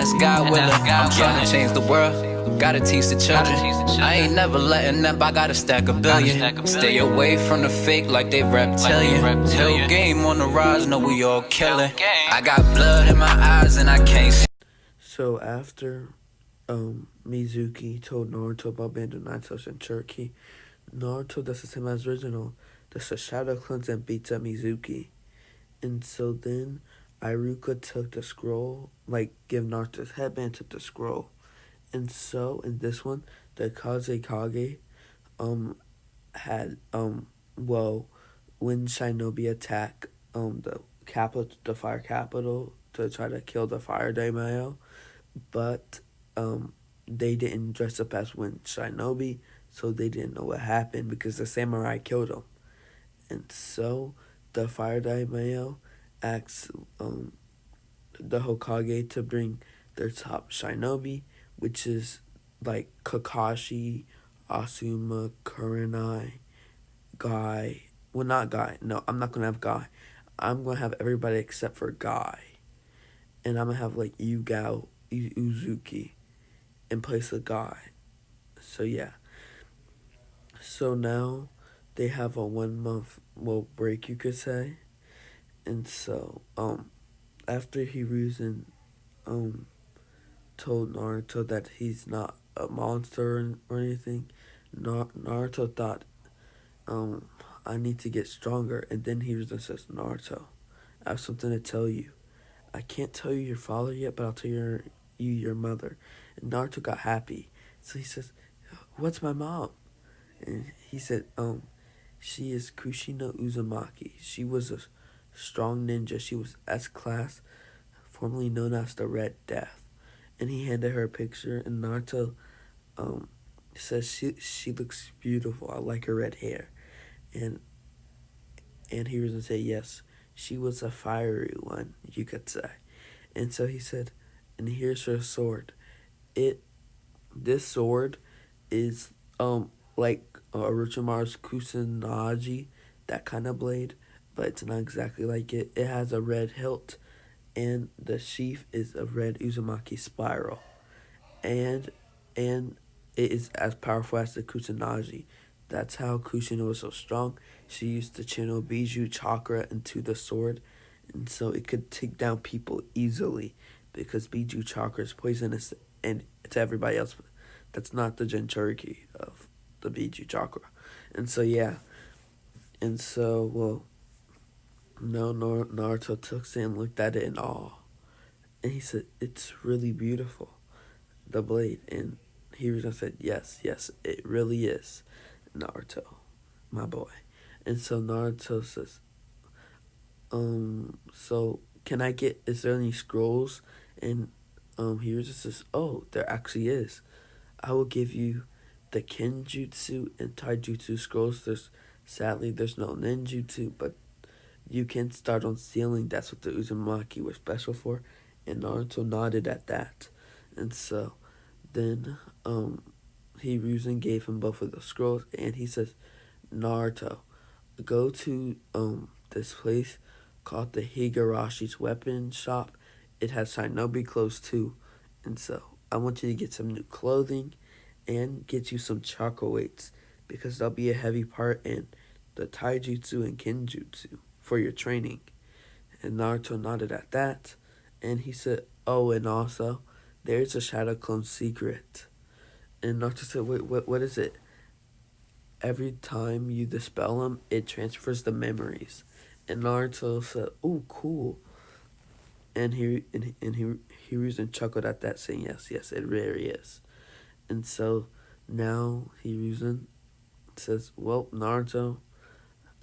That's God willing. I'm trying to change the world. Gotta teach the children. I ain't never letting up. I gotta stack a billion. Stay away from the fake like they reptilian. Hill game on the rise. Know we all killing. I got blood in my eyes and I can't see. So after Mizuki told Naruto about Band Nine Tails in Turkey, Naruto does the same as original. Does a shadow cleanse and beats up Mizuki. And so then Iruka took the scroll, like give Naruto's headband, took the scroll. And so in this one, the Kazekage had when Shinobi attack the fire capital to try to kill the fire daimyo, but they didn't dress up as Wind Shinobi, so they didn't know what happened because the samurai killed him. And so the fire daimyo asks the Hokage to bring their top shinobi, which is like Kakashi, Asuma, Kurenai, Guy. Well, not Guy. No, I'm not going to have Guy. I'm going to have everybody except for Guy. And I'm going to have like Uzuki in place of Guy. So yeah. So now they have a 1 month break, you could say. And so after Hiruzen told Naruto that he's not a monster or anything, Naruto thought, I need to get stronger. And then Hiruzen says, Naruto, I have something to tell you. I can't tell you your father yet, but I'll tell you your mother. And Naruto got happy. So he says, what's my mom? And he said, she is Kushina Uzumaki. She was a strong ninja. She was S-class, formerly known as the Red Death. And he handed her a picture, and Naruto says she looks beautiful. I like her red hair. And he was going to say, yes, she was a fiery one, you could say. And so he said, and here's her sword. This sword is like Orochimaru's Kusanagi, that kind of blade, but it's not exactly like it. It has a red hilt, and the sheath is a red Uzumaki spiral, and it is as powerful as the Kusanagi. That's how Kushina was so strong. She used to channel Biju chakra into the sword, and so it could take down people easily because Biju chakra is poisonous and to everybody else. That's not the Jinchuriki of the Biju chakra. And so, yeah. And so, Naruto took it and looked at it in awe. And he said, it's really beautiful, the blade. And Hiruzen said, yes, it really is, Naruto, my boy. And so Naruto says, so can I get, is there any scrolls? And Hiruzen says, oh, there actually is. I will give you the Kenjutsu and Taijutsu scrolls. Sadly, there's no ninjutsu, but you can start on stealing. That's what the Uzumaki were special for. And Naruto nodded at that. And so then Hiruzen gave him both of the scrolls, and he says, Naruto, go to this place called the Higarashi's weapon shop. It has shinobi clothes too. And so I want you to get some new clothing and get you some chakra weights because they'll be a heavy part in the taijutsu and kenjutsu for your training. And Naruto nodded at that, and he said, oh, and also, there's a Shadow Clone secret. And Naruto said, wait, what is it? Every time you dispel them, it transfers the memories. And Naruto said, oh, cool. And Hiruzen chuckled at that, saying, yes, it really is. And so now Hiruzen says, well, Naruto,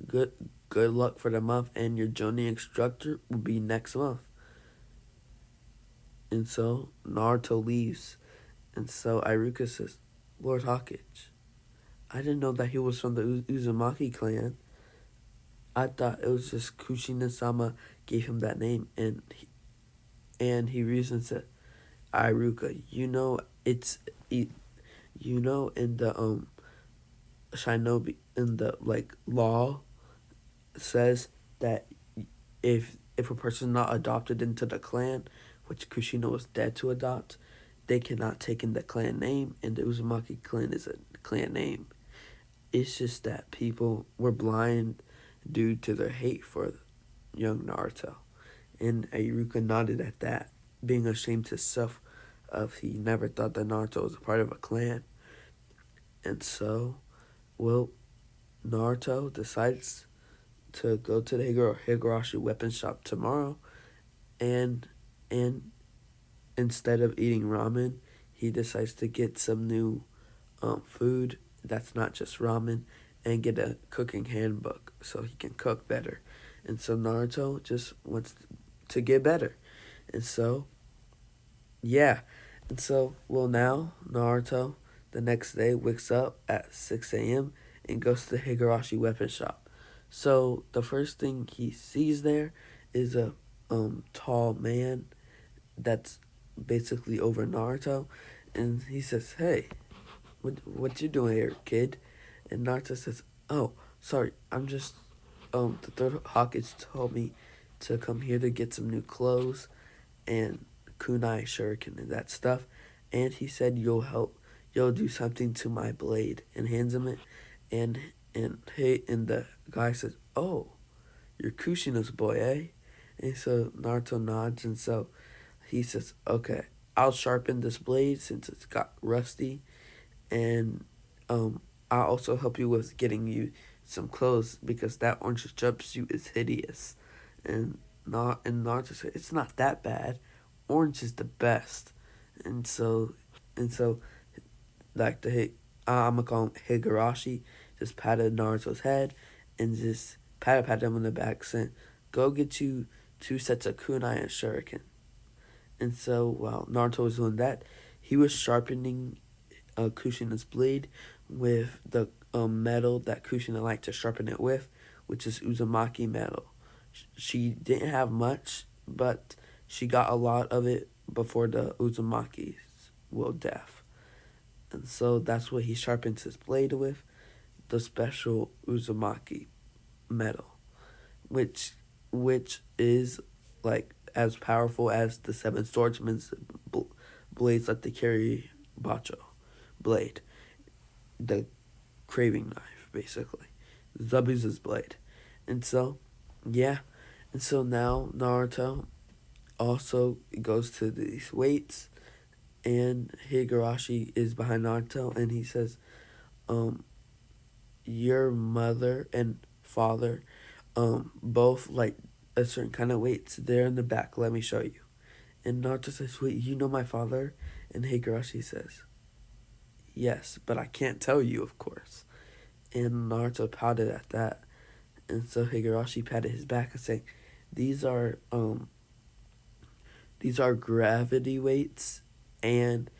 good luck for the month, and your Jonin instructor will be next month. And so Naruto leaves. And so Iruka says, Lord Hawkage, I didn't know that he was from the Uzumaki clan. I thought it was just Kushina-sama gave him that name. And Hiruzen said, Iruka, in the shinobi, in the law, says that if a person's not adopted into the clan which Kushina was dead to adopt, they cannot take in the clan name, and the Uzumaki clan is a clan name. It's just that people were blind due to their hate for young Naruto. And Iruka nodded at that, being ashamed to himself of he never thought that Naruto was a part of a clan. And so, well, Naruto decides to go to the Higurashi weapon shop tomorrow, and and instead of eating ramen, he decides to get some new food that's not just ramen, and get a cooking handbook so he can cook better. And so Naruto just wants to get better. And so, yeah. And so, well, now Naruto the next day wakes up at 6 a.m. and goes to the Higurashi weapon shop. So the first thing he sees there is a tall man that's basically over Naruto, and he says, "Hey, what you doing here, kid?" And Naruto says, "Oh, sorry, I'm just the third Hawkins told me to come here to get some new clothes and kunai shuriken and that stuff, and he said you'll do something to my blade," and hands him it, and and the guy says, "Oh, you're Kushina's boy, eh?" And so Naruto nods, and so he says, "Okay, I'll sharpen this blade since it's got rusty, and I'll also help you with getting you some clothes because that orange jumpsuit is hideous." And Naruto said, "It's not that bad. Orange is the best." And so like I'm gonna call him Higurashi, just patted Naruto's head and just patted him on the back, saying, "Go get you 2 sets of kunai and shuriken." And so while Naruto was doing that, he was sharpening Kushina's blade with the metal that Kushina liked to sharpen it with, which is Uzumaki metal. She didn't have much, but she got a lot of it before the Uzumaki's death. And so that's what he sharpens his blade with, the special Uzumaki metal, which is like as powerful as the seven swordsmen's blades that they carry Bacho blade, the craving knife, basically, Zabuza's blade. And so, yeah, and so now Naruto also goes to these weights, and Higurashi is behind Naruto, and he says, your mother and father both like a certain kind of weights. They're in the back. Let me show you." And Naruto says, "Wait, you know my father?" And Higurashi says, "Yes, but I can't tell you, of course." And Naruto pouted at that. And so Higurashi patted his back and saying, These are gravity weights and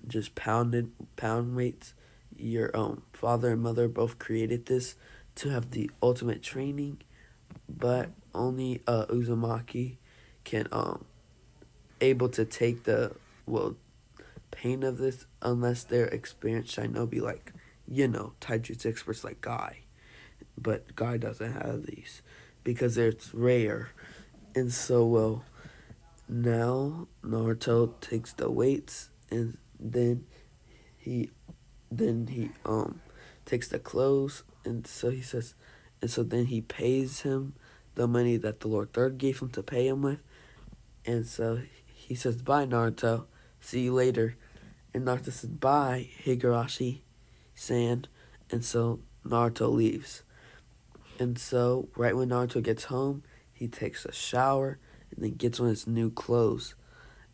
just pound weights. Your father and mother both created this to have the ultimate training, but only Uzumaki can able to take the pain of this unless they're experienced shinobi, like taijutsu experts like Guy. But Guy doesn't have these because it's rare. And so now Naruto takes the weights, and then he takes the clothes, and so he says, and so then he pays him the money that the Lord Third gave him to pay him with. And so he says, "Bye, Naruto. See you later." And Naruto says, "Bye, Higurashi-san." And so Naruto leaves. And so right when Naruto gets home, he takes a shower and then gets on his new clothes.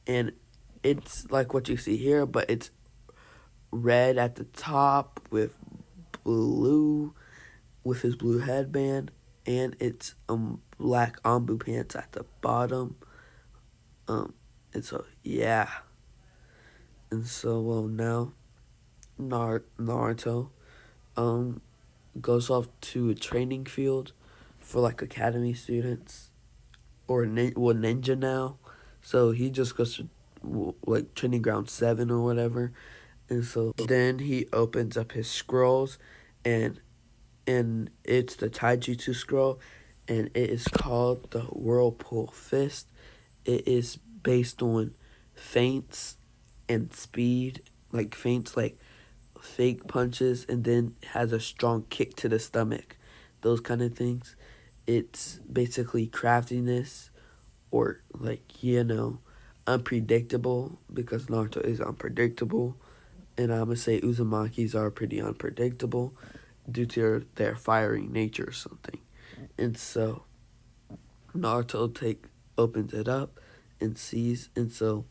And it's like what you see here, but it's red at the top with blue, with his blue headband, and it's black Ambu pants at the bottom. And so yeah. And so now Naruto goes off to a training field for like academy students or ninja now. So he just goes to like training ground 7 or whatever. And so then he opens up his scrolls, and it's the taijutsu scroll, and it is called the Whirlpool Fist, it is based on feints and speed, like feints like fake punches, and then has a strong kick to the stomach, those kind of things. It's basically craftiness, or like, unpredictable, because Naruto is unpredictable, and I'm gonna say Uzumakis are pretty unpredictable due to their fiery nature or something. And so Naruto opens it up and sees, and so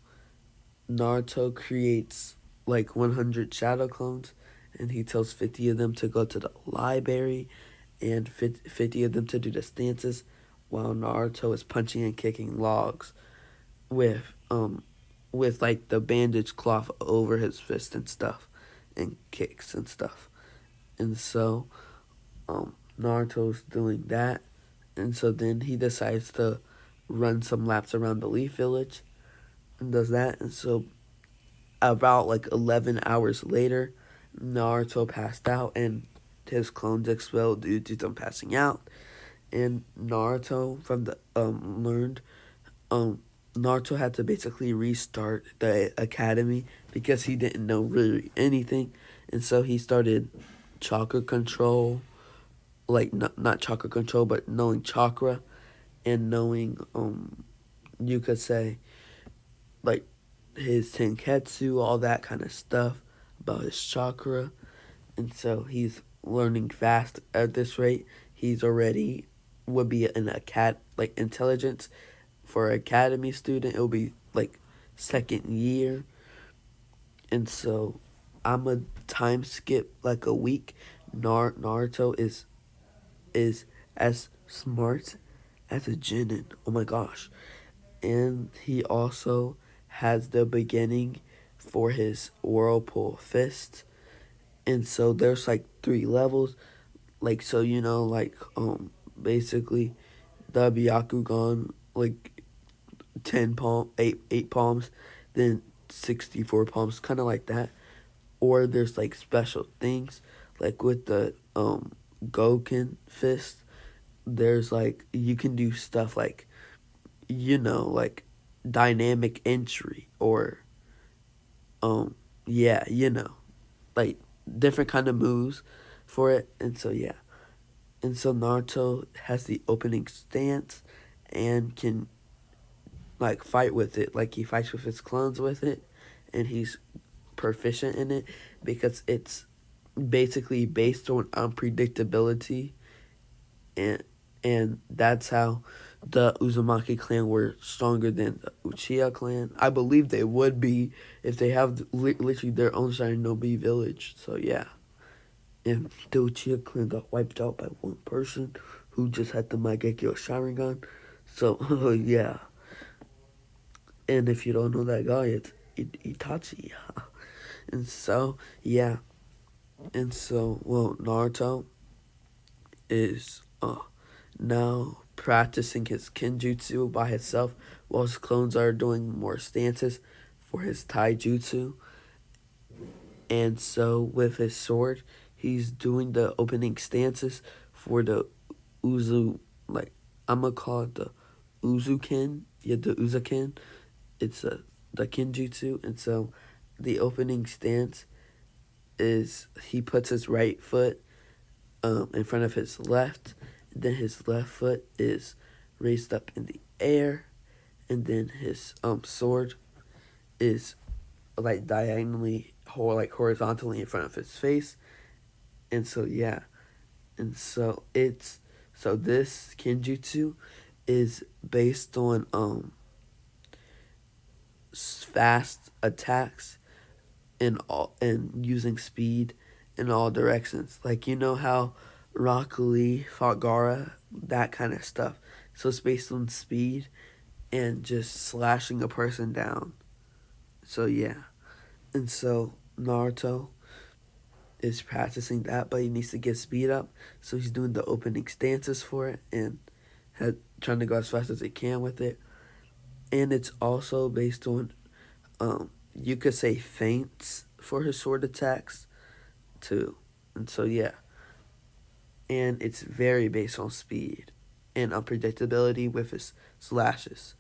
Naruto creates like 100 shadow clones, and he tells 50 of them to go to the library, and 50 of them to do the stances, while Naruto is punching and kicking logs with with like the bandage cloth over his fist and stuff, and kicks and stuff. And so Naruto's doing that, and so then he decides to run some laps around the Leaf Village and does that. And so about like 11 hours later, Naruto passed out and his clones explode due to them passing out. And Naruto from the learned Naruto had to basically restart the academy because he didn't know really anything, and so he started chakra control, like not chakra control, but knowing chakra, and knowing you could say like his tenketsu, all that kind of stuff about his chakra, and so he's learning fast at this rate. He's already would be an like intelligence for an academy student. It'll be like second year, and so I'm a time skip like a week. Naruto is as smart as a Chunin. Oh my gosh. And he also has the beginning for his Whirlpool fist. And so there's like 3 levels. Like, so like basically the Byakugan, like 8 palms, then 64 palms, kind of like that. Or there's like special things, like with the Goken fist, there's like you can do stuff like like dynamic entry, or yeah, like different kind of moves for it. And so yeah, and so Naruto has the opening stance and can like fight with it, like he fights with his clones with it, and he's proficient in it because it's basically based on unpredictability, and that's how the Uzumaki clan were stronger than the Uchiha clan. I believe they would be if they have literally their own Shinobi village. So yeah, and the Uchiha clan got wiped out by one person who just had the Mangekyo Sharingan. So yeah, and if you don't know that guy, it's Itachi. And so yeah, and so well, Naruto is now practicing his kenjutsu by himself while his clones are doing more stances for his taijutsu. And so with his sword, he's doing the opening stances for the like I'm gonna call it the Uzuken. Yeah, the Uzuken. It's the kenjutsu. And so the opening stance is he puts his right foot in front of his left, and then his left foot is raised up in the air, and then his sword is like diagonally, or like horizontally in front of his face. And so yeah, and so this kenjutsu is based on fast attacks and using speed in all directions. Like how Rock Lee fought Gaara, that kind of stuff. So it's based on speed and just slashing a person down. So yeah, and so Naruto is practicing that, but he needs to get speed up. So he's doing the opening stances for it and trying to go as fast as he can with it. And it's also based on, you could say, feints for his sword attacks too. And so yeah, and it's very based on speed and unpredictability with his slashes.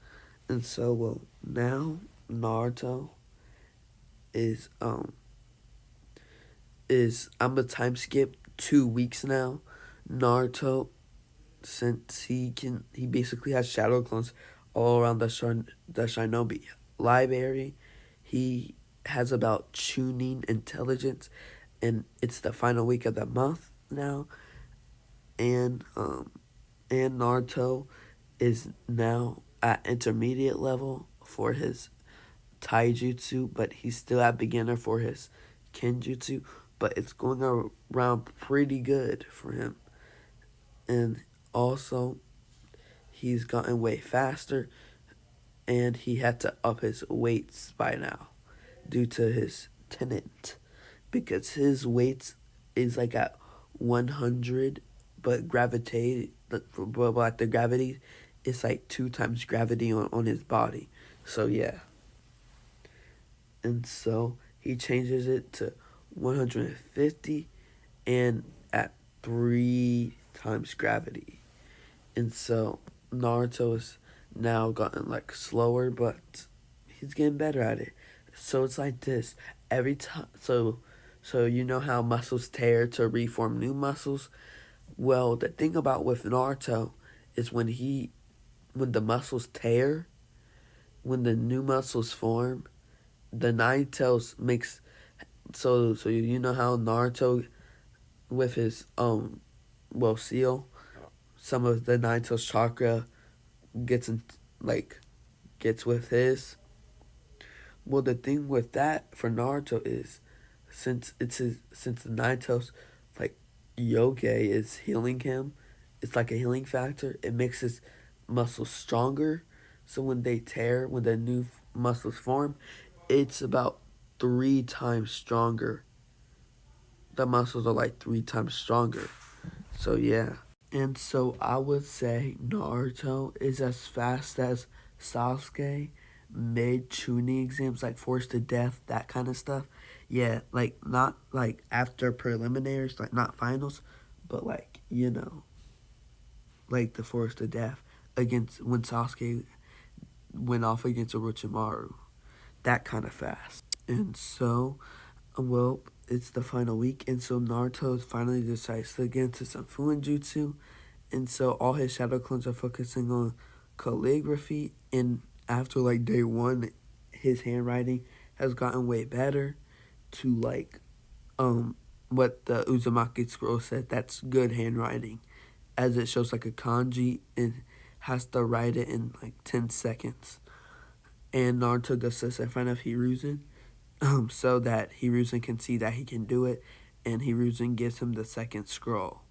And so, well, now Naruto is I'm a time skip 2 weeks now. Naruto, since he basically has shadow clones all around the Shinobi library. He has about Chunin intelligence, and it's the final week of the month now. And Naruto is now at intermediate level for his taijutsu, but he's still at beginner for his kenjutsu. But it's going around pretty good for him. And also, he's gotten way faster, and he had to up his weights by now due to his tenant, because his weights is like at 100, but but the gravity is like 2 times gravity on his body. So yeah. And so he changes it to 150 and at 3 times gravity. And so Naruto is now gotten like slower, but he's getting better at it. So it's like this every time. So you know how muscles tear to reform new muscles. Well, the thing about with Naruto is when the muscles tear, when the new muscles form, the nine tails makes so you know how Naruto with his seal, some of the nine tails chakra gets in, like gets with his. Well, the thing with that for Naruto is, since the nine tails like Yoge is healing him, it's like a healing factor. It makes his muscles stronger. So when they tear, when the new muscles form, it's about 3 times stronger. The muscles are like 3 times stronger. So yeah. And so I would say Naruto is as fast as Sasuke mid Chunin exams, like forced to death, that kind of stuff. Yeah, like not like after preliminaries, like not finals, but like, like the forced to death against when Sasuke went off against Orochimaru. That kind of fast. And so, well, it's the final week, and so Naruto finally decides to get into some Funjutsu. And so all his shadow clones are focusing on calligraphy. And after like day one, his handwriting has gotten way better to like what the Uzumaki scroll said. That's good handwriting, as it shows like a kanji and has to write it in like 10 seconds. And Naruto does this in front of Hiruzen, so that Hiruzen can see that he can do it, and Hiruzen gives him the second scroll.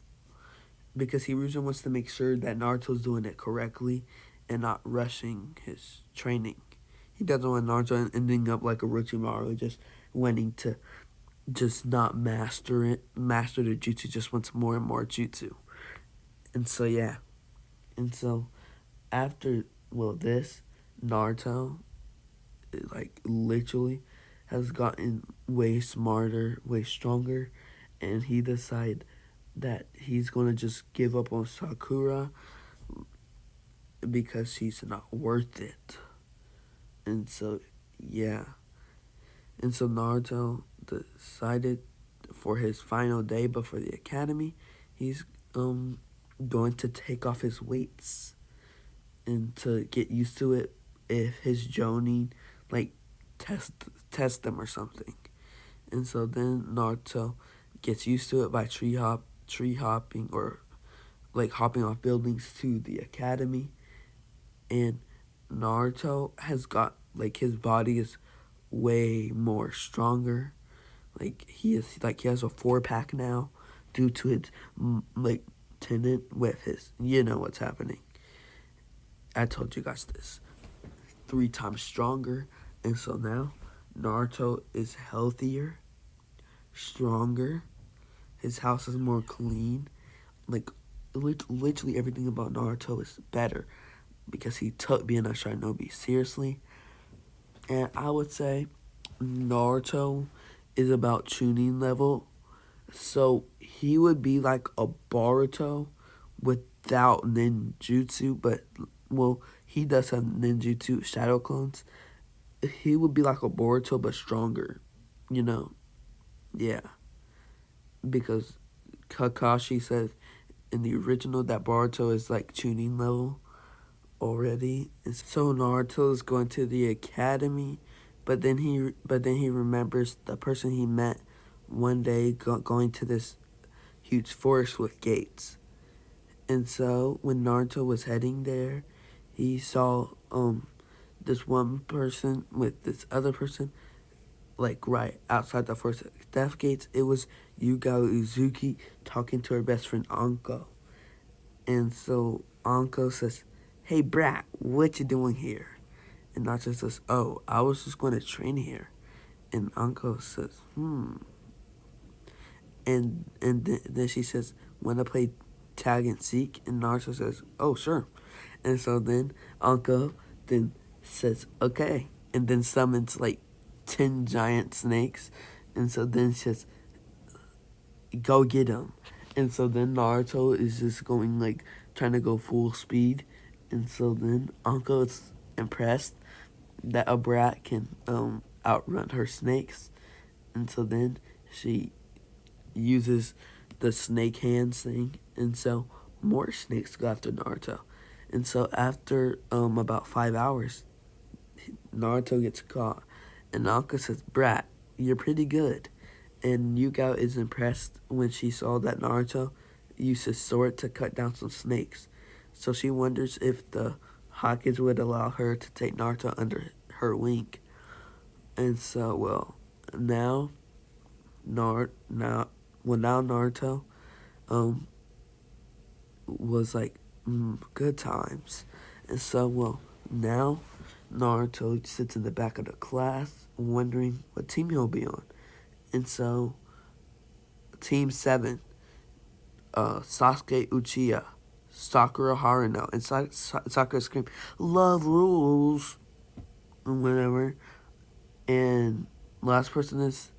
Because Hiruzen wants to make sure that Naruto's doing it correctly and not rushing his training. He doesn't want Naruto ending up like Orochimaru, just wanting to just not master the jutsu, just wants more and more jutsu. And so, yeah. And so, after, this, Naruto, like, literally has gotten way smarter, way stronger, and he decided that he's going to just give up on Sakura because she's not worth it. And so, yeah. And so Naruto decided for his final day before the academy, he's going to take off his weights and to get used to it, if his Jonin like test them or something. And so then Naruto gets used to it by tree hopping, or like hopping off buildings to the academy. And Naruto has got like his body is way more stronger. Like he has a 4-pack now due to its like tenant with his, what's happening. I told you guys this. 3 times stronger. And so now Naruto is healthier, stronger. His house is more clean. Like literally everything about Naruto is better because he took being a shinobi seriously. And I would say Naruto is about Chunin level. So he would be like a Boruto without ninjutsu, but he does have ninjutsu shadow clones. He would be like a Boruto but stronger, you know. Yeah, because Kakashi says in the original that Boruto is like Chunin level already. And so Naruto is going to the academy, but then he remembers the person he met one day going to this huge forest with gates. And so when Naruto was heading there, he saw this one person with this other person like right outside the forest death gates. It was Yuga Uzuki talking to her best friend Anko. And so Anko says, "Hey brat, what you doing here?" And Naruto says, "Oh, I was just going to train here." And Anko says, And then she says, "Wanna play tag and seek?" And Naruto says, "Oh, sure." And so then Anko then says, "Okay," and then summons like 10 giant snakes. And so then she says, "Go get him." And so then Naruto is just going like trying to go full speed. And so then Anko is impressed that a brat can outrun her snakes. And so then she uses the snake hands thing, and so more snakes go after Naruto. And so after about 5 hours, Naruto gets caught, and Anko says, "Brat, you're pretty good." And Yuga is impressed when she saw that Naruto used his sword to cut down some snakes. So she wonders if the Hawkins would allow her to take Naruto under her wing. And so, now, now Naruto um, was like, good times. And so, now Naruto sits in the back of the class wondering what team he'll be on. And so, Team 7, Sasuke Uchiha, Sakura Haruno, and Sakura scream, "Love rules," and whatever. And last person is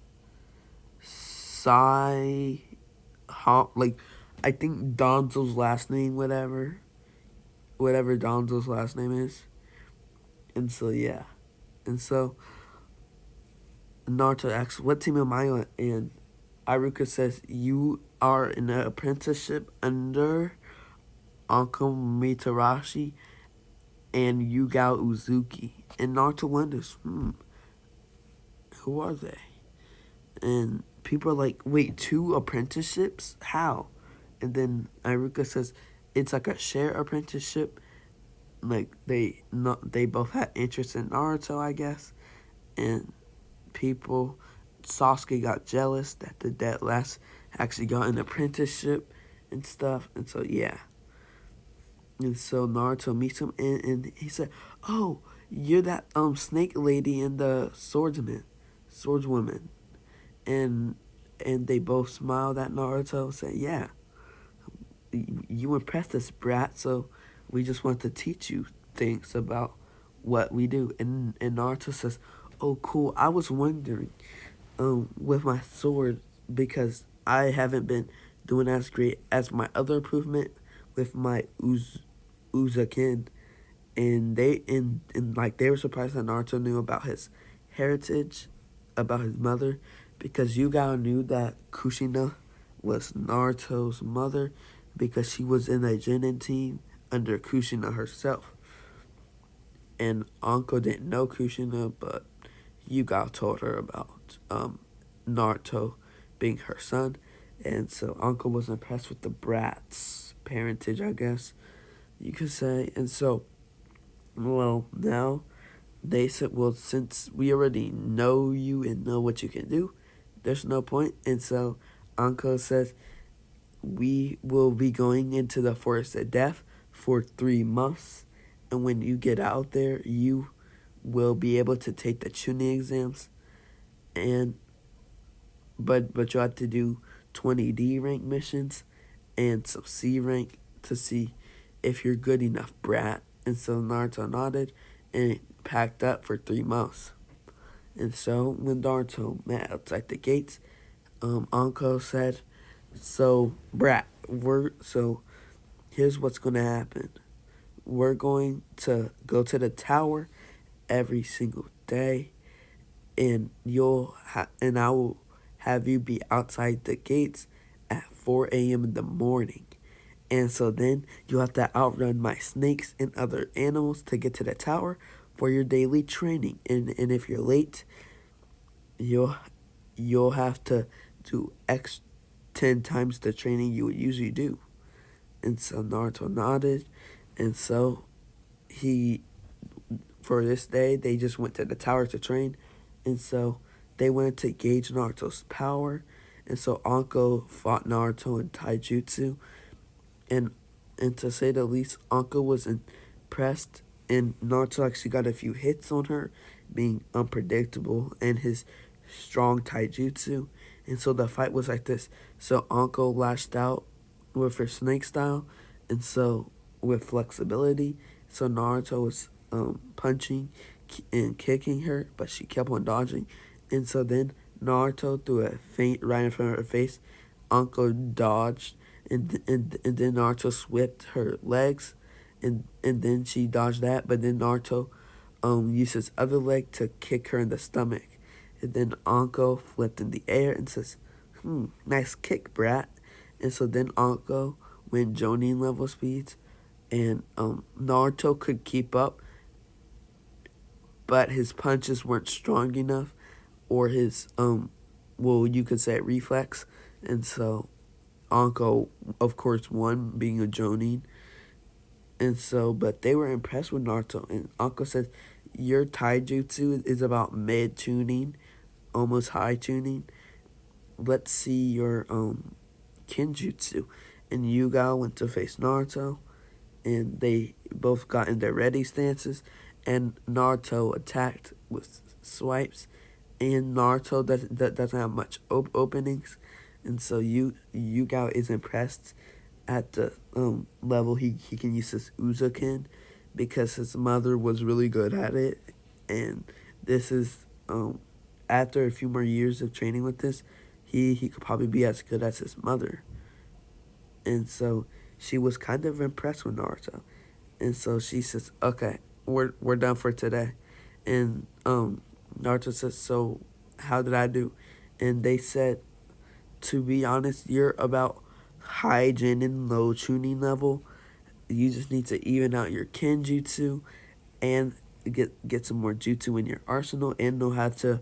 like, I think Donzo's last name, whatever Donzo's last name is. And so, yeah. And so, Naruto asks, "What team am I on?" And Iruka says, "You are in an apprenticeship under Anko Mitarashi and Yuga Uzuki." And Naruto wonders, who are they? And people are like, "Wait, 2 apprenticeships? How?" And then Iruka says, "It's like a shared apprenticeship. Like they both had interest in Naruto, I guess." And Sasuke got jealous that the dead last actually got an apprenticeship and stuff. And so, yeah. And so Naruto meets him, and he said, "Oh, you're that snake lady and the swordswoman." And they both smiled at Naruto, said, "Yeah, you impressed us, brat, so we just want to teach you things about what we do." And Naruto says, "Oh, cool. I was wondering, with my sword, because I haven't been doing as great as my other improvement with my Uzakin." And they were surprised that Naruto knew about his heritage, about his mother, because Yuga knew that Kushina was Naruto's mother because she was in a Chunin team under Kushina herself. And Anko didn't know Kushina, but Yuga told her about Naruto being her son. And so Anko was impressed with the brat's parentage, I guess you could say. And so, now they said, since we already know you and know what you can do, there's no point. And so Anko says, "We will be going into the forest of death for 3 months. And when you get out there, you will be able to take the Chunin exams. And but you have to do 20 D rank missions and some C rank to see if you're good enough, brat." And so Naruto nodded and packed up for 3 months. And so when Naruto met outside the gates, Anko said, "So, brat, so here's what's gonna happen. we're going to go to the tower every single day, and and I will have you be outside the gates at 4 a.m. in the morning. And so then you'll have to outrun my snakes and other animals to get to the tower for your daily training. And if you're late, you'll you'll have to do 10 times the training you would usually do. And so Naruto nodded, and so he for this day they just went to the tower to train, and so they wanted to gauge Naruto's power, and so Anko fought Naruto in taijutsu, and to say the least, Anko was impressed, and Naruto actually got a few hits on her, being unpredictable and his strong taijutsu, and so the fight was like this. So Anko lashed out with her snake style, and so with flexibility. So Naruto was punching and kicking her, but she kept on dodging, and so then Naruto threw a feint right in front of her face. Anko dodged, and then Naruto swept her legs, and then she dodged that, but then Naruto used his other leg to kick her in the stomach, and then Anko flipped in the air and says, nice kick, brat." And so then Anko went Jonin level speeds, and Naruto could keep up, but his punches weren't strong enough, or his well, you could say reflex, and so Anko, of course, won, being a Jonin. And so, but they were impressed with Naruto. And Anko says, your taijutsu is about mid tuning, almost high tuning. Let's see your kenjutsu. And Yuga went to face Naruto, and they both got in their ready stances. And Naruto attacked with swipes, and Naruto doesn't have much openings, and so Yuga is impressed at the level he can use his Uzumaki, because his mother was really good at it, and this is after a few more years of training with this, he could probably be as good as his mother, and so she was kind of impressed with Naruto, and so she says, "Okay, we're done for today," and Naruto says, "So how did I do?" And they said, "To be honest, you're about high Jin and low Chunin level. You just need to even out your Kenjutsu and get some more Jutsu in your arsenal and know how to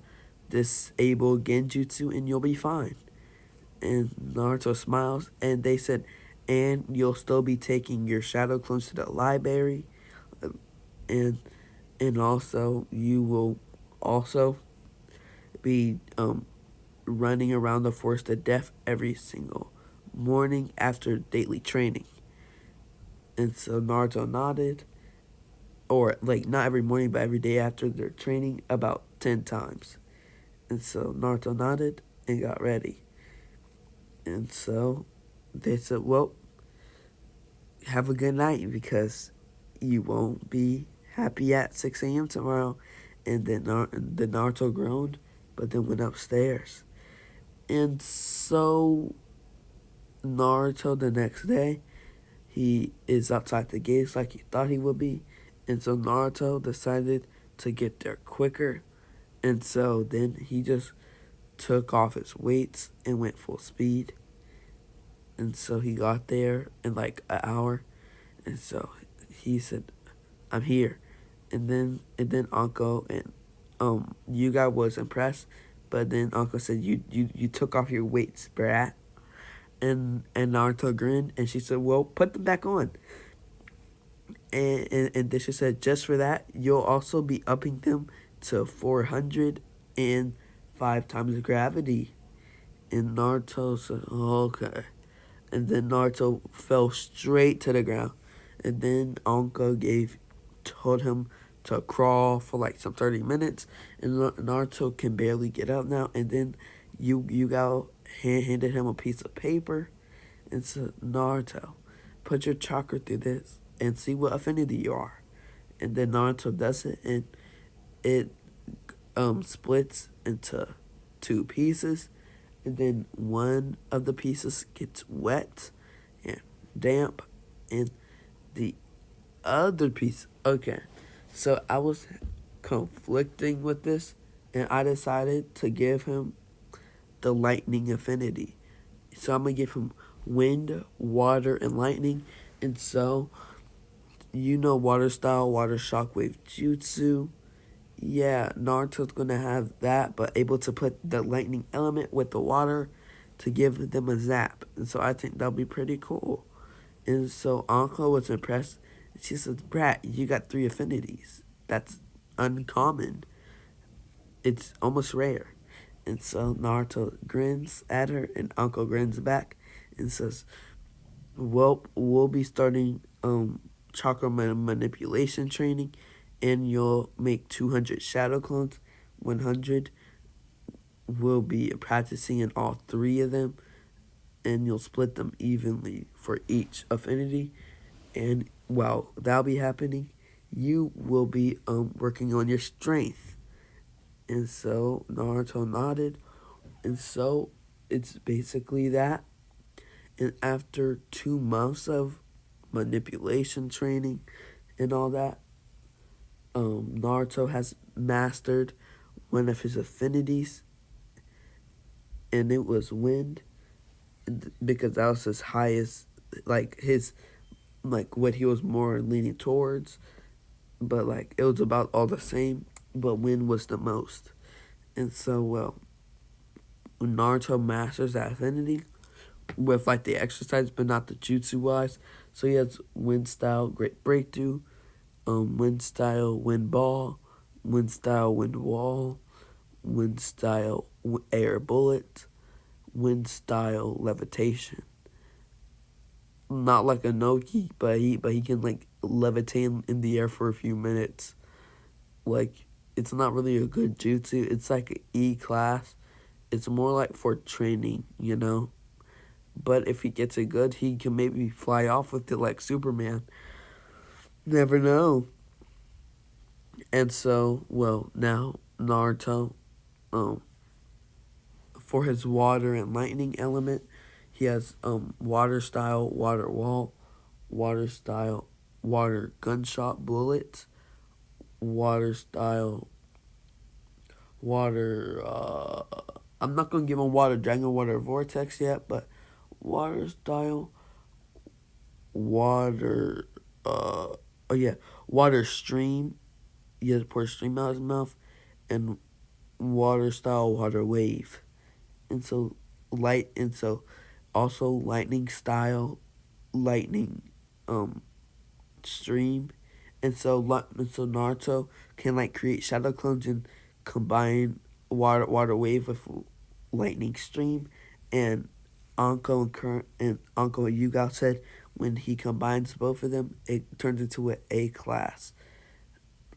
disable Genjutsu, and you'll be fine." And Naruto smiles, and they said, "And you'll still be taking your shadow clones to the library, and also you will also be running around the forest of death every single morning after daily training." And so Naruto nodded, or like not every morning, but every day after their training, about 10 times. And so Naruto nodded and got ready. And so they said, "Well, have a good night, because you won't be happy at 6 a.m. tomorrow." And then Naruto groaned, but then went upstairs. And so Naruto, the next day, he is outside the gates like he thought he would be. And so Naruto decided to get there quicker. And so then he just took off his weights and went full speed. And so he got there in like an hour. And so he said, "I'm here." And then Anko and Yuga was impressed, but then Anko said, you took off your weights, brat." And Naruto grinned, and she said, "Well, put them back on." And then she said, "Just for that, you'll also be upping them to 405 times gravity." And Naruto said, "Okay." And then Naruto fell straight to the ground. And then Anko told him to crawl for like some 30 minutes. And Naruto can barely get up now. And then Yuga handed him a piece of paper and said, "Naruto, put your chakra through this and see what affinity you are." And then Naruto does it, and it splits into two pieces, and then one of the pieces gets wet and damp, and the other piece. Okay, so I was conflicting with this, and I decided to give him the lightning affinity. So I'm gonna give him wind, water, and lightning. And so water style, water shockwave jutsu. Yeah, Naruto's gonna have that, but able to put the lightning element with the water to give them a zap. And so I think that'll be pretty cool. And so Anko was impressed. She says, Brat, you got 3 affinities. That's uncommon. It's almost rare. And so Naruto grins at her, and Anko grins back and says, well, we'll be starting chakra manipulation training, and you'll make 200 shadow clones. 100 will be practicing in all 3 of them, and you'll split them evenly for each affinity. And while that'll be happening, you will be working on your strength. And so Naruto nodded, and so it's basically that. And after 2 months of manipulation training and all that, Naruto has mastered one of his affinities, and it was wind, because that was his highest, what he was more leaning towards, but it was about all the same, but wind was the most. And so, well, when Naruto masters that affinity with the exercise, but not the jutsu wise. So he has wind style, great breakthrough, wind style, wind ball, wind style, wind wall, wind style, air bullet, wind style, levitation. Not like a Noki, but he can levitate in the air for a few minutes. It's not really a good jutsu. It's like an E class. It's more for training, But if he gets it good, he can maybe fly off with it like Superman. Never know. And so, well, now Naruto, for his water and lightning element, he has water style, water wall, water style, water gunshot bullets, water style, water. I'm not gonna give him water dragon, water vortex yet, but water style, water. Oh yeah, water stream. He has pour stream out his mouth, and water style, water wave, and so also lightning style, lightning, stream, and so Naruto can create shadow clones and combine water wave with lightning stream, and Anko and Yuga said when he combines both of them, it turns into an A class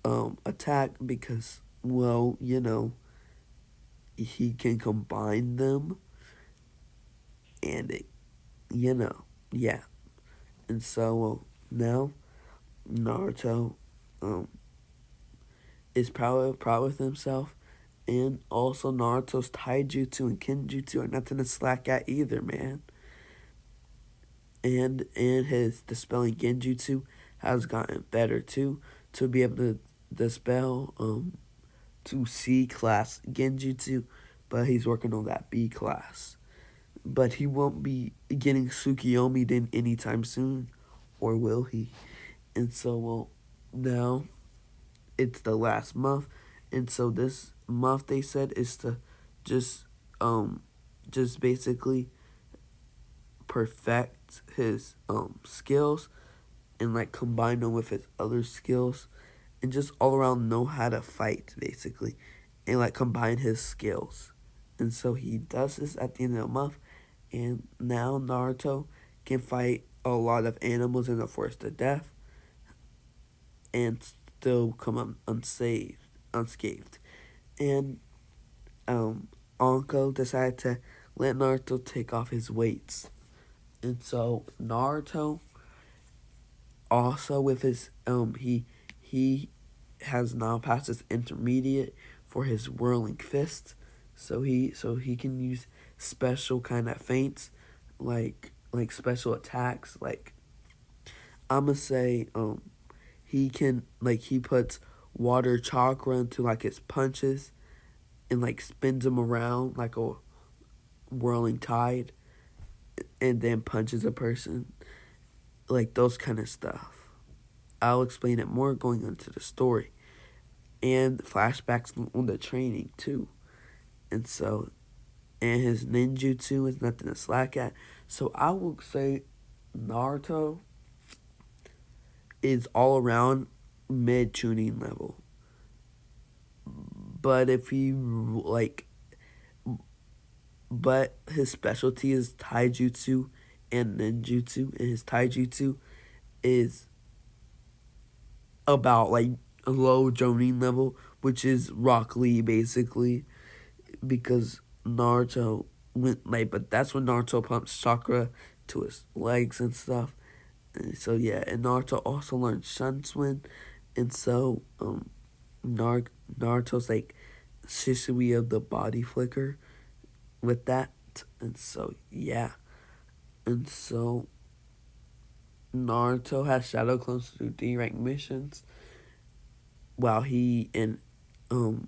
attack because, well, he can combine them, and yeah. And so now Naruto is proud with himself, and also Naruto's taijutsu and kenjutsu are nothing to slack at either, man. And his dispelling genjutsu has gotten better too, to be able to dispel to C class genjutsu, but he's working on that B class. But he won't be getting Tsukiyomi in anytime soon, or will he? And so, well, now it's the last month, and so this month they said is to just basically perfect his skills, and combine them with his other skills, and just all around know how to fight basically, and combine his skills. And so he does this at the end of the month, and now Naruto can fight a lot of animals in the forest of death and still come unscathed. And Anko decided to let Naruto take off his weights. And so Naruto also with his he has now passed his intermediate for his whirling fist. So he can use special kind of feints, like special attacks. I'ma say he puts water chakra into like his punches and like spins them around like a whirling tide and then punches a person, like those kind of stuff. I'll explain it more going into the story and flashbacks on the training too. And so, and his ninjutsu is nothing to slack at. So I will say Naruto is all around mid Chunin level. But if you like, but his specialty is taijutsu and ninjutsu, and his taijutsu is about like a low Jonin level, which is Rock Lee basically, because Naruto went like, but that's when Naruto pumps chakra to his legs and stuff. And so yeah, and Naruto also learned Shunswin, and so Naruto's like Shisui of the body flicker with that, and so yeah, and so Naruto has shadow clones to do D rank missions, while he and Anko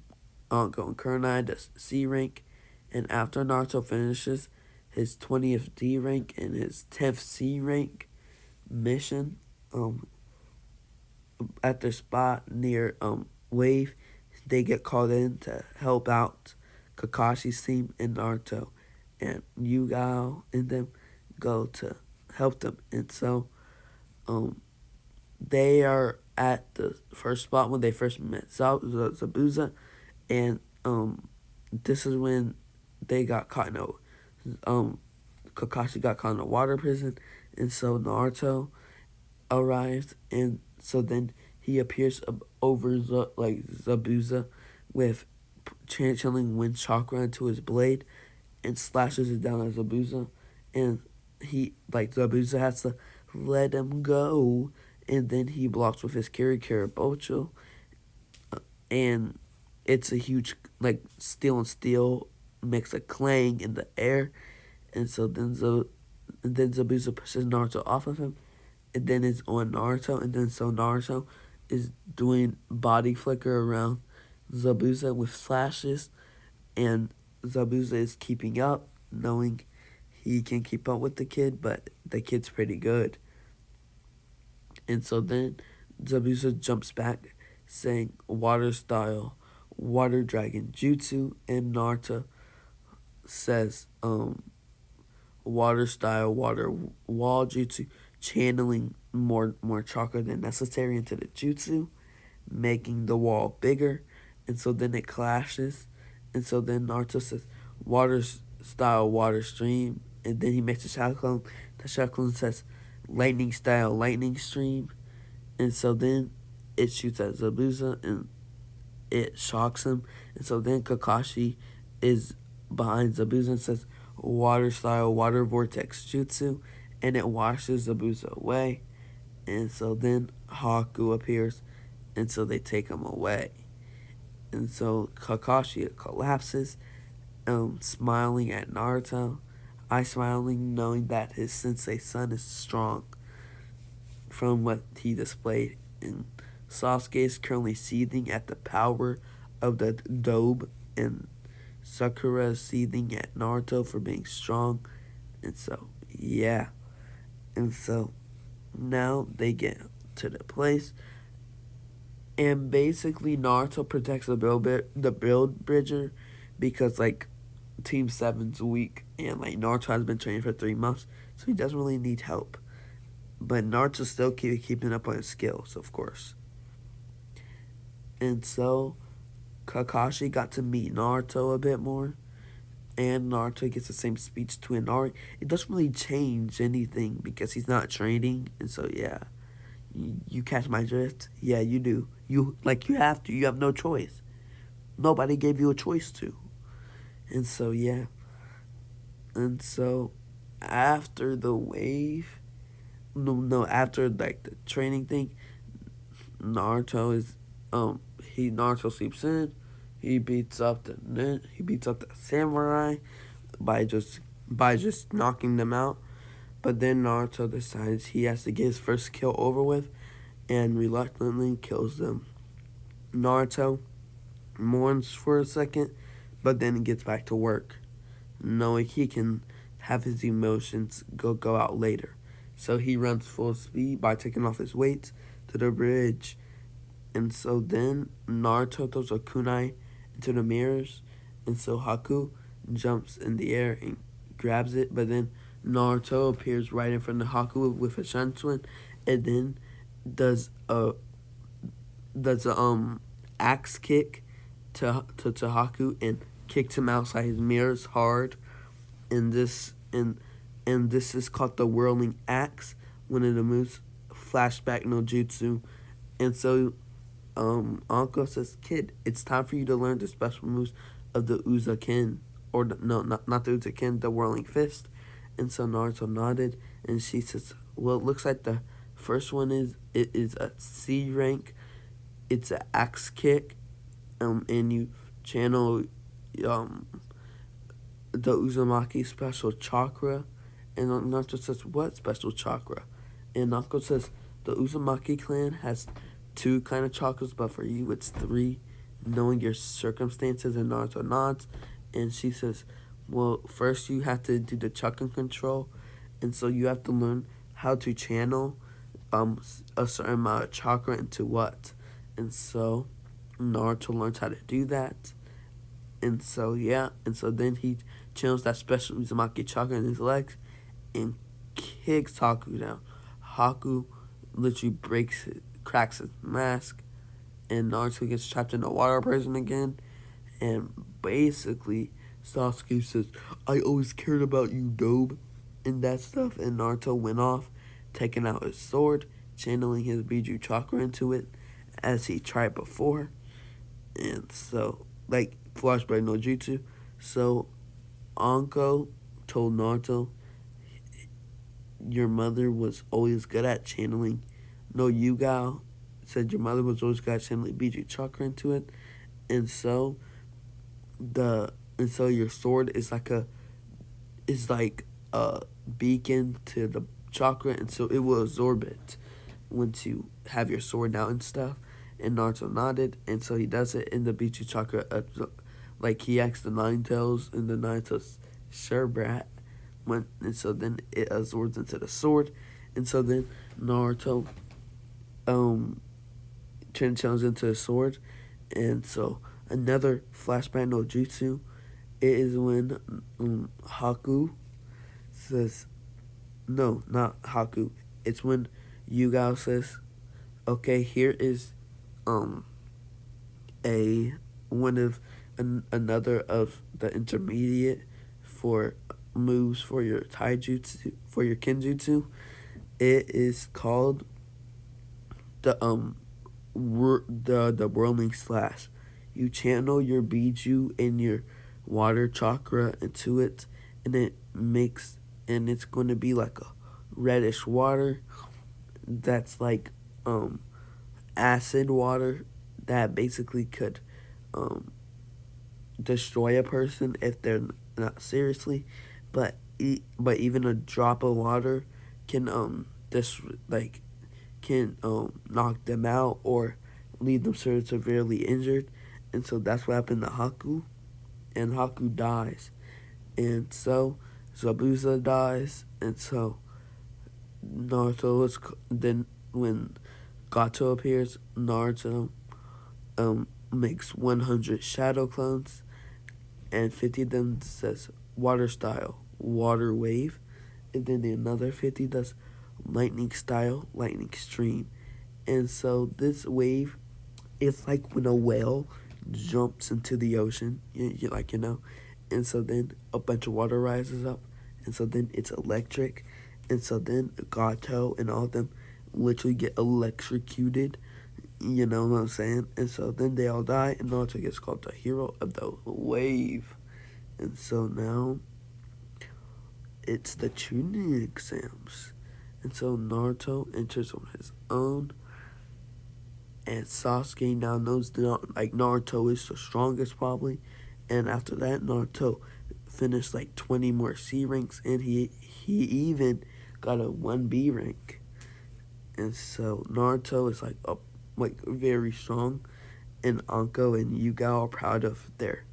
and Kunai does C rank, and after Naruto finishes his 20th D rank and his 10th C rank mission, at their spot near Wave, they get called in to help out Kakashi's team and Naruto, and Yugao and them go to help them, and so they are at the first spot when they first met Zabuza, and this is when they got caught in Kakashi got caught in a water prison, and so Naruto arrives, and so then he appears over Zabuza with channeling wind chakra into his blade and slashes it down at Zabuza, and Zabuza has to let him go, and then he blocks with his Kiri Bocho, and it's a huge steel and steel makes a clang in the air, and so then Zabuza pushes Naruto off of him, and then it's on Naruto, and then so Naruto is doing body flicker around Zabuza with slashes, and Zabuza is keeping up, knowing he can keep up with the kid, but the kid's pretty good. And so then Zabuza jumps back, saying water style, water dragon jutsu, and Naruto says water style, water wall jutsu, channeling more chakra than necessary into the jutsu, making the wall bigger, and so then it clashes, and so then Naruto says water style, water stream, and then he makes a shadow clone. The shadow clone says lightning style, lightning stream, and so then it shoots at Zabuza and it shocks him, and so then Kakashi is behind Zabuza and says water style, water vortex jutsu, and it washes Zabuza away, and so then Haku appears, and so they take him away, and so Kakashi collapses, smiling at Naruto, I smiling knowing that his sensei's son is strong from what he displayed, and Sasuke is currently seething at the power of the Dobe, and Sakura is seething at Naruto for being strong, and so yeah, and so now they get to the place, and basically Naruto protects the build bridger, because Team 7's weak, and Naruto has been training for 3 months, so he doesn't really need help. But Naruto's still keeping up on his skills, of course. And so Kakashi got to meet Naruto a bit more, and Naruto gets the same speech to Inari. It doesn't really change anything because he's not training, and so yeah. You catch my drift? Yeah, you do. You have to. You have no choice. Nobody gave you a choice to. And so yeah. And so after the wave, after the training thing, Naruto is Naruto sleeps in. He beats up the samurai by just knocking them out. But then Naruto decides he has to get his first kill over with, and reluctantly kills them. Naruto mourns for a second, but then gets back to work, knowing he can have his emotions go out later. So he runs full speed by taking off his weights to the bridge. And so then Naruto throws a kunai into the mirrors, and so Haku jumps in the air and grabs it, but then Naruto appears right in front of Haku with a Shanshin, and then does a axe kick to Haku and kicks him outside his mirrors hard. And this is called the whirling axe, one of the moves, flashback no jutsu. And so Anko says, "Kid, it's time for you to learn the special moves of the Uzaken, or no, not the Uzaken, the whirling fist." And so Naruto nodded, and she says, "Well, it looks like the first one is a C rank. It's an axe kick, and you channel the Uzumaki special chakra." And Naruto says, "What special chakra?" And Anko says, "The Uzumaki clan has 2 kind of chakras, but for you it's 3, knowing your circumstances." And Naruto nods, and she says, "Well, first you have to do the chakra control, and so you have to learn how to channel a certain amount of chakra into what." And so Naruto learns how to do that. And so then he channels that special Uzumaki chakra in his legs and kicks Haku down. Haku literally cracks his mask, and Naruto gets trapped in a water prison again. And basically, Sasuke says, "I always cared about you, Dobe," and that stuff. And Naruto went off, taking out his sword, channeling his Biju chakra into it, as he tried before. And so, like, flashback no jutsu. So, Anko told Naruto, "Your mother was always good at channeling." No, Yugao said your mother was always good at channeling Biju chakra into it. And so your sword is like a beacon to the chakra, and so it will absorb it once you have your sword out and stuff. And Naruto nodded, and so he does it, and the Biju chakra, like he acts the Nine Tails, and the Nine Tails sure brat, and so then it absorbs into the sword. And so then Naruto channels into the sword. And so another flashback no jutsu, it is when Haku says, no, not Haku, it's when Yugao says, "Okay, here is another of the intermediate for moves for your taijutsu, for your kenjutsu. It is called the whirling slash. You channel your Biju and your water chakra into it, and it's going to be like a reddish water that's like acid water that basically could destroy a person if they're not seriously, but even a drop of water can knock them out or leave them severely injured." And so that's what happened to Haku, and Haku dies. And so Zabuza dies, and so then when Gato appears, Naruto makes 100 shadow clones, and 50 of them says water style, water wave, and then another 50 does lightning style, lightning stream. And so this wave is like when a whale jumps into the ocean, and so then a bunch of water rises up, and so then it's electric, and so then Gato and all of them literally get electrocuted, you know what I'm saying? And so then they all die, and Naruto gets called the hero of the wave. And so now it's the Chunin exams. And so Naruto enters on his own, and Sasuke now knows that Naruto is the strongest probably. And after that, Naruto finished like 20 more C ranks, and he even got a 1B rank. And so Naruto is like very strong, and Anko and Yuga are proud of their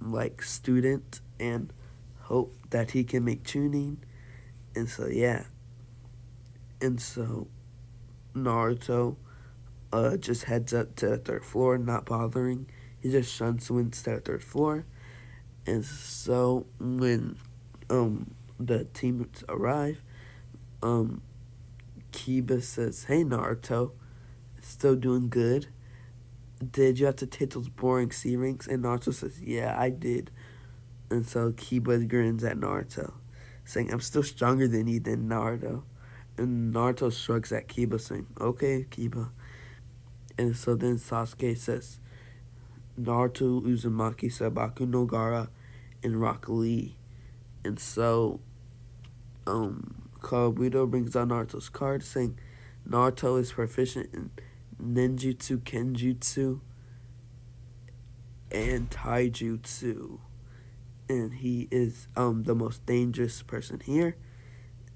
like student and hope that he can make Chunin. And so yeah, and so Naruto just heads up to the third floor, not bothering. He just shuns wins to the third floor. And so when the teammates arrive, Kiba says, "Hey Naruto, still doing good. Did you have to take those boring C ranks?" And Naruto says, "Yeah, I did." And so Kiba grins at Naruto, saying, "I'm still stronger than you, then Naruto." And Naruto shrugs at Kiba, saying, "Okay, Kiba." And so then Sasuke says, "Naruto, Uzumaki, Sabaku no Gara, and Rock Lee." And so Kabuto brings out Naruto's card, saying Naruto is proficient in ninjutsu, kenjutsu, and taijutsu, and he is the most dangerous person here.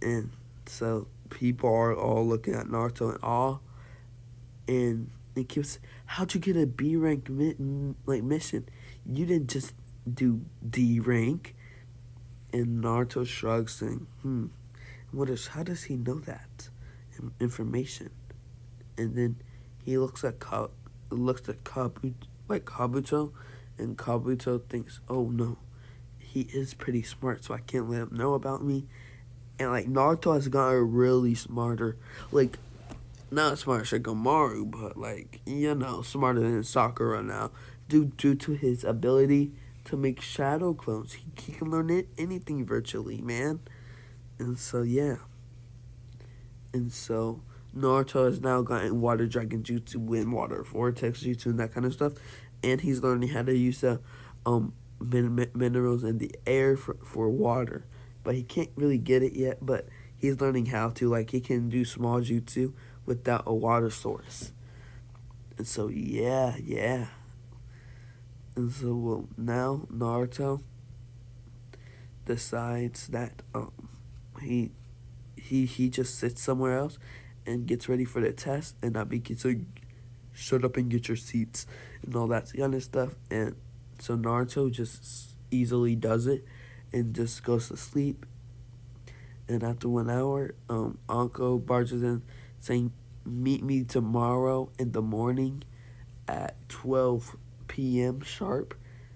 And so people are all looking at Naruto in awe, and it keeps, "How'd you get a B rank mission? You didn't just do D rank." And Naruto shrugs, saying, how does he know that information?" And then he looks at Kabuto, and Kabuto thinks, "Oh no, he is pretty smart, so I can't let him know about me." And like Naruto has gotten really smarter, like not as smart as Shikamaru, but like smarter than Sakura now, due to his ability to make shadow clones. He can learn anything virtually, man. And so yeah. And so Naruto has now gotten Water Dragon Jutsu, Wind Water Vortex Jutsu, and that kind of stuff. And he's learning how to use the minerals in the air for water. But he can't really get it yet, but he's learning how to. Like, he can do small jutsu without a water source. And so, yeah. And so, well, now Naruto decides that he just sits somewhere else and gets ready for the test, and Nabiki so shut up and get your seats and all that kind of stuff. And so Naruto just easily does it and just goes to sleep. And after 1 hour, Anko barges in saying, "Meet me tomorrow in the morning at 12 p.m. sharp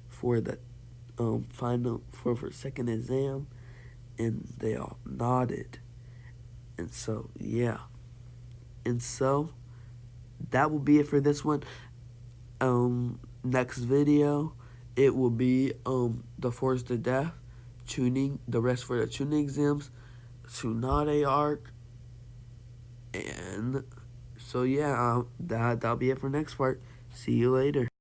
for the final for second exam." And they all nodded. And so yeah. And so that will be it for this one. Next video, it will be the Force to Death, Chunin, the rest for the Chunin exams, Tsunade arc, and so yeah, that'll be it for next part. See you later.